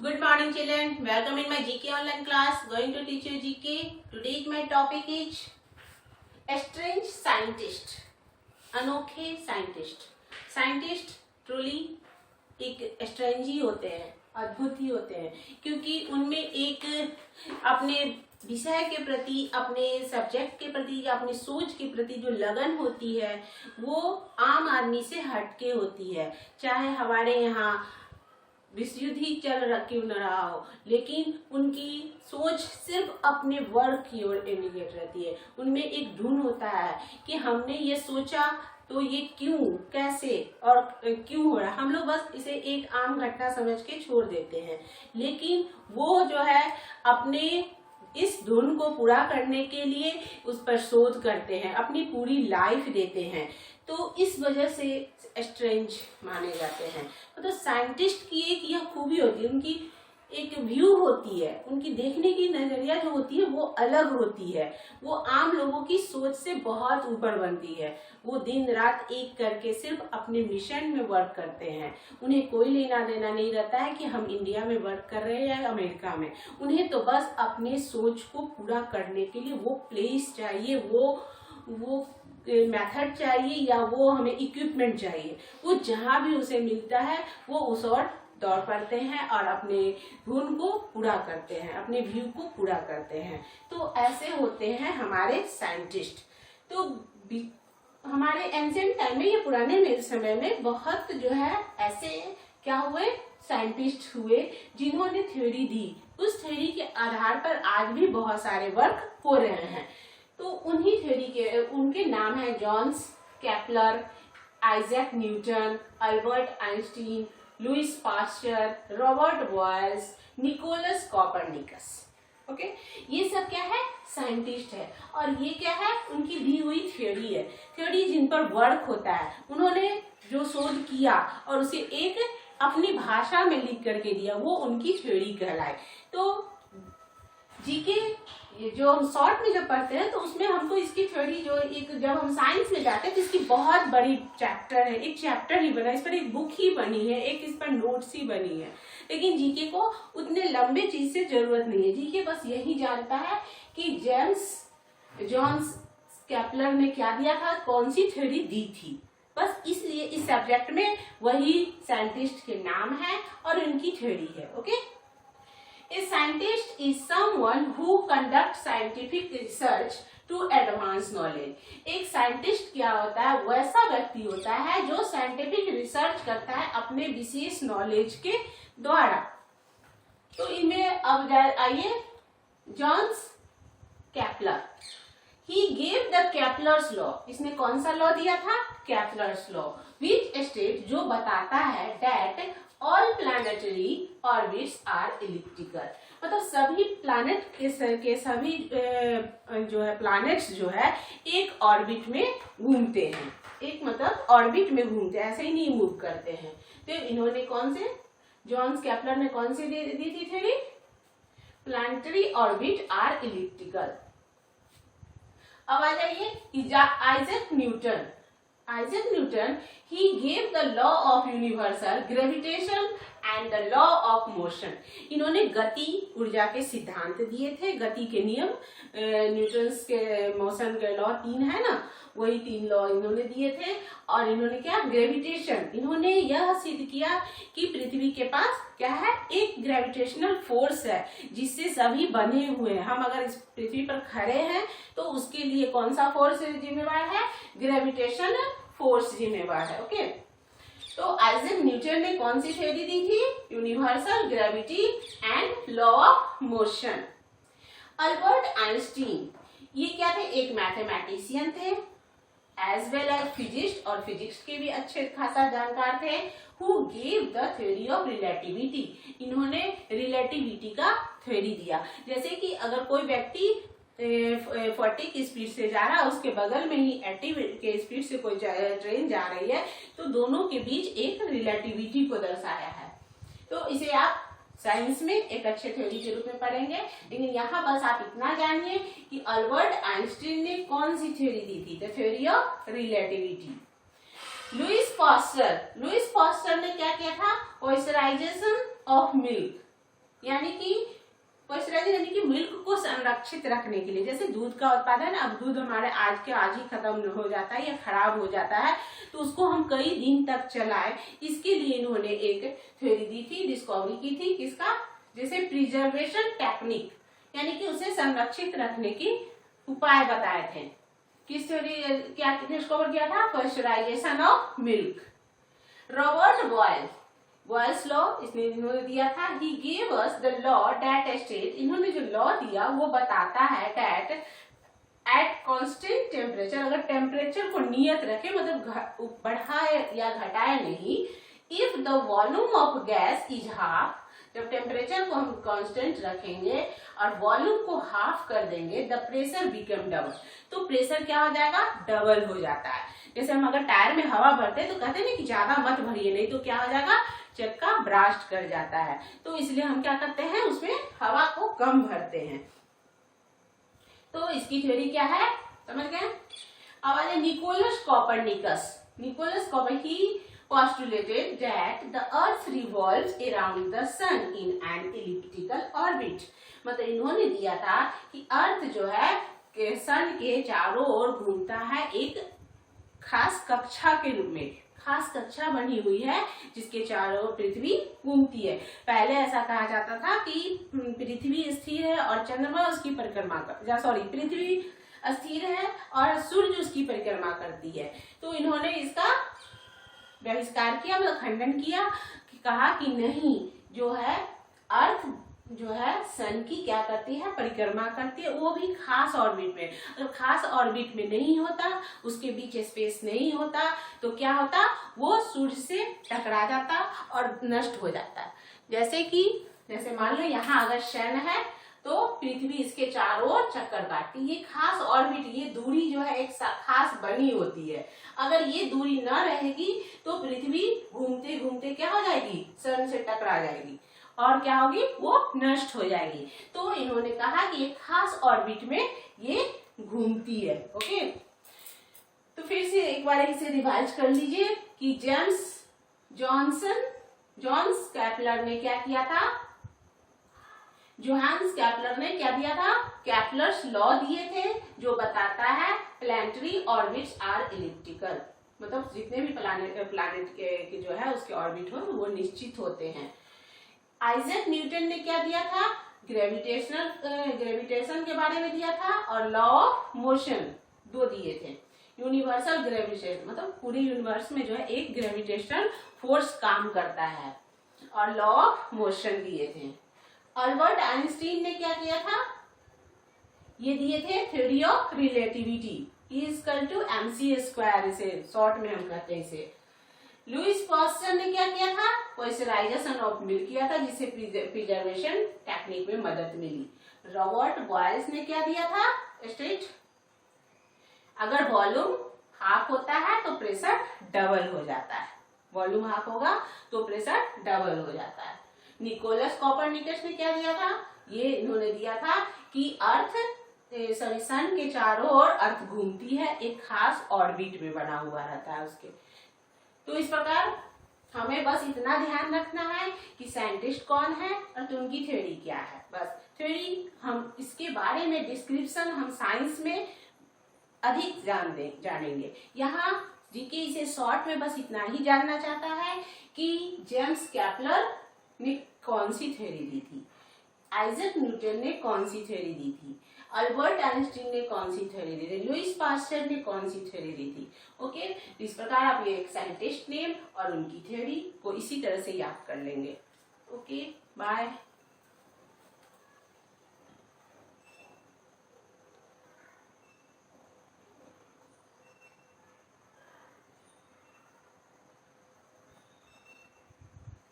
Good morning children, welcome in my GK online class. Going to teach you GK. Today's my topic is strange scientist. अनोखे scientist. Scientist truly एक strange ही होते हैं, अद्भुत ही होते हैं, क्योंकि उनमें एक अपने विषय के प्रति, अपने सब्जेक्ट के प्रति या अपनी सोच के प्रति जो लगन होती है वो आम आदमी से हटके होती है. चाहे हमारे यहाँ विश्व युद्ध ही चल क्यों न रहा हो, लेकिन उनकी सोच सिर्फ अपने वर्क की ओर इंडिकेट रहती है. उनमें एक धुन होता है कि हमने ये सोचा तो ये क्यों, कैसे और क्यों हो रहा है. हम लोग बस इसे एक आम घटना समझ के छोड़ देते हैं, लेकिन वो जो है अपने इस धुन को पूरा करने के लिए उस पर शोध करते हैं, अपनी पूरी लाइफ देते हैं. तो इस वजह से स्ट्रेंज माने जाते हैं. मतलब साइंटिस्ट की एक यह खूबी होती है, उनकी एक व्यू होती है, उनकी देखने की नजरिया जो होती है वो अलग होती है. वो आम लोगों की सोच से बहुत ऊपर बनती है. वो दिन रात एक करके सिर्फ अपने मिशन में वर्क करते हैं. उन्हें कोई लेना देना नहीं रहता है कि हम इंडिया में वर्क कर रहे हैं या अमेरिका में. उन्हें तो बस अपने सोच को पूरा करने के लिए वो प्लेस चाहिए, वो मेथड चाहिए या वो हमें इक्विपमेंट चाहिए. वो जहां भी उसे मिलता है वो उस ओर दौड़ पड़ते हैं और अपने धुन को पूरा करते हैं, अपने व्यू को पूरा करते हैं. तो ऐसे होते हैं हमारे साइंटिस्ट. तो हमारे एंशिएंट टाइम में, ये पुराने समय में बहुत जो है ऐसे क्या हुए साइंटिस्ट हुए जिन्होंने थ्योरी दी. उस थ्योरी के आधार पर आज भी बहुत सारे वर्क हो रहे हैं. तो उन्हीं थ्योरी के उनके नाम है Johns Kepler, Isaac Newton, Albert Einstein, Louis Pasteur, Robert Boyles, Nicolas Copernicus. Okay, ये सब क्या है, साइंटिस्ट है. और ये क्या है, उनकी दी हुई थ्योरी है, थ्योरी जिन पर वर्क होता है. उन्होंने जो शोध किया और उसे एक अपनी भाषा में लिख करके दिया, वो उनकी थ्योरी कहलाए. तो जीके जो हम शॉर्ट में जब पढ़ते हैं तो उसमें हमको इसकी थ्योरी जो एक, जब हम साइंस में जाते हैं तो इसकी बहुत बड़ी चैप्टर है, एक चैप्टर ही बना, इस पर एक बुक ही बनी है, एक इस पर नोट्स ही बनी है. लेकिन जीके को उतने लंबे चीज से जरूरत नहीं है. जीके बस यही जानता है कि जॉन्स केपलर ने क्या दिया था, कौन सी थ्योरी दी थी. बस इसलिए इस सब्जेक्ट में वही साइंटिस्ट के नाम है और उनकी थ्योरी है. Okay, A scientist is someone who conducts scientific research to advance knowledge. एक साइंटिस्ट क्या होता है, वैसा व्यक्ति होता है जो साइंटिफिक रिसर्च करता है अपने विशेष नॉलेज के द्वारा. तो इनमें अब आइए, Johns Kepler, he gave the Kepler's law. इसने कौन सा लॉ दिया था, केपलर्स लॉ, विच स्टेट, जो बताता है that all planetary orbits are elliptical. मतलब सभी प्लैनेट के सभी जो है प्लैनेट्स जो है एक ऑर्बिट में घूमते हैं. एक मतलब ऑर्बिट में घूमते हैं, ऐसे ही नहीं मूव करते हैं. तो इन्होंने कौन से, जॉन्स केपलर ने कौन सी दी थी theory, planetary orbit are elliptical. अब आ जाइए Isaac Newton. Isaac Newton, he gave the law of universal gravitation and the law of motion. इन्होंने गति ऊर्जा के सिद्धांत दिए थे, गति के नियम, न्यूटन्स के मोशन के लॉ 3 है ना, वही 3 लॉ इन्होंने दिए थे. और इन्होंने क्या, ग्रेविटेशन, इन्होंने यह सिद्ध किया कि पृथ्वी के पास क्या है, एक ग्रेविटेशनल फोर्स है जिससे सभी बने हुए हैं. हम अगर इस पृथ्वी पर खड़े हैं तो उसके लिए कौन सा फोर्स जिम्मेवार है, ग्रेविटेशन फोर्स जिम्मेवार है. ओके, तो आइजैक न्यूटन ने कौन सी थ्योरी दी थी, universal gravity and law of motion. Albert Einstein, ये क्या थे, एक मैथमेटिशियन थे, एज वेल एज फिजिस्ट, और फिजिक्स के भी अच्छे खासा जानकार थे. Who gave the theory of relativity, इन्होंने रिलेटिविटी का थ्योरी दिया. जैसे कि अगर कोई व्यक्ति 40 की स्पीड से जा रहा है, उसके बगल में ही 80 के स्पीड से कोई ट्रेन जा रही है, तो दोनों के बीच एक रिलेटिविटी को दर्शाया है. तो इसे आप साइंस में एक अच्छे थ्योरी के रूप में पढ़ेंगे. लेकिन यहाँ बस आप इतना जानिए कि अल्बर्ट आइंस्टीन ने कौन सी थ्योरी दी थी, the theory of relativity. Louis Pasteur ने क्या किया था, पॉइस्चराइजेशन ऑफ मिल्क. यानी कि पॉइस्चराइजर यानी कि मिल्क को संरक्षित रखने के लिए। जैसे दूध का उत्पादन, अब दूध हमारे आज के आज ही खत्म हो जाता है या खराब हो जाता है, तो उसको हम कई दिन तक चलाएं, इसके लिए इन्होंने एक थ्योरी दी थी, डिस्कवरी की थी। किसका? जैसे प्रिजर्वेशन टेक्निक, यानी कि उसे संरक्षित रखने की उपाय बताए थे। किस थ्योरी क्या डिस्कवर किया था? Pasteurization of milk. Robert Boyle's law इन्होंने दिया था। He gave us the law that state, इन्होंने जो लॉ दिया वो बताता है दैट एट कांस्टेंट टेम्परेचर, अगर टेम्परेचर को नियत रखे, मतलब बढ़ाए या घटाए नहीं, if the volume of gas is half, जब टेम्परेचर को हम कांस्टेंट रखेंगे और वॉल्यूम को हाफ कर देंगे, द प्रेशर बिकम डबल, तो प्रेशर क्या हो जाएगा? डबल हो जाता है। जैसे हम अगर टायर में हवा भरते हैं तो कहते हैं ना कि ज्यादा मत भरिए, नहीं तो क्या हो जाएगा? चक्का ब्रास्ट कर जाता है। तो इसलिए हम क्या करते हैं? उसमें हवा को कम भरते हैं। तो इसकी थ्योरी क्या है? समझ गए? अब आ जाए Nicolas Copernicus he postulated that the earth revolves around the sun in an elliptical orbit। मतलब इन्होंने दिया था कि अर्थ जो है सन के चारों ओर घूमता है एक खास कक्षा के रूप में। खास कक्षा बनी हुई है जिसके चारों ओर पृथ्वी घूमती है। पहले ऐसा कहा जाता था कि पृथ्वी स्थिर है और चंद्रमा उसकी परिक्रमा पृथ्वी अस्थिर है और सूर्य उसकी परिक्रमा करती है। तो इन्होंने इसका बहिष्कार किया, मतलब खंडन किया, कि कहा कि नहीं, जो है अर्थ जो है सन की क्या करती है? परिक्रमा करती है, वो भी खास ऑर्बिट में। अगर खास ऑर्बिट में नहीं होता, उसके बीच स्पेस नहीं होता, तो क्या होता? वो सूर्य से टकरा जाता और नष्ट हो जाता। जैसे मान लो यहाँ अगर सन है तो पृथ्वी इसके चारों ओर चक्कर काटती, ये खास ऑर्बिट, ये दूरी जो है एक खास बनी होती है। अगर ये दूरी न रहेगी तो पृथ्वी घूमते घूमते क्या हो जाएगी? सन से टकरा जाएगी और क्या होगी? वो नष्ट हो जाएगी। तो इन्होंने कहा कि एक खास ऑर्बिट में ये घूमती है। ओके, तो फिर से एक बार इसे रिवाइज कर लीजिए कि जोहान्स केपलर ने क्या किया था? जोहान्स केपलर ने क्या दिया था? केपलर्स लॉ दिए थे जो बताता है प्लैनेटरी ऑर्बिट्स आर इलिप्टिकल, मतलब जितने भी प्लैनेट के जो है उसके ऑर्बिट हो वो निश्चित होते हैं। आइजैक न्यूटन ने क्या दिया था? ग्रेविटेशन के बारे में दिया था और लॉ ऑफ मोशन दो दिए थे। यूनिवर्सल ग्रेविटेशन, मतलब पूरे यूनिवर्स में जो है एक ग्रेविटेशनल फोर्स काम करता है, और लॉ ऑफ मोशन दिए थे। अल्बर्ट आइंस्टीन ने क्या किया था? ये दिए थे थ्योरी ऑफ रिलेटिविटी, E=mc², इसे शॉर्ट में हम कहते हैं इसे। लुईस पास्चर ने क्या किया था? पॉइस्चराइजेशन ऑफ मिल्क किया था, जिससे प्रिजर्वेशन टेक्निक में मदद मिली। रॉबर्ट बॉयल्स ने क्या दिया था? स्टेट, अगर वॉल्यूम हाफ होता है तो प्रेशर डबल हो जाता है। वॉल्यूम हाफ होगा तो प्रेशर डबल हो जाता है। निकोलस कॉपरनिकस ने क्या दिया था? ये इन्होंने दिया था कि सन के चारों ओर अर्थ घूमती है, एक खास ऑर्बिट में बना हुआ रहता है उसके। तो इस प्रकार हमें बस इतना ध्यान रखना है कि साइंटिस्ट कौन है और उनकी थ्योरी क्या है। बस थ्योरी, हम इसके बारे में डिस्क्रिप्शन हम साइंस में अधिक जानेंगे। यहाँ जीके इसे शॉर्ट में बस इतना ही जानना चाहता है कि जेम्स केपलर ने कौन सी थ्योरी दी थी, आइजैक न्यूटन ने कौन सी थ्योरी दी थी, अल्बर्ट आइंस्टीन ने कौन सी थ्योरी दी थी, लुईस पास्चर ने कौन सी थ्योरी दी थी। ओके, इस प्रकार आप ये एक साइंटिस्ट नेम और उनकी थ्योरी को इसी तरह से याद कर लेंगे। Okay, bye.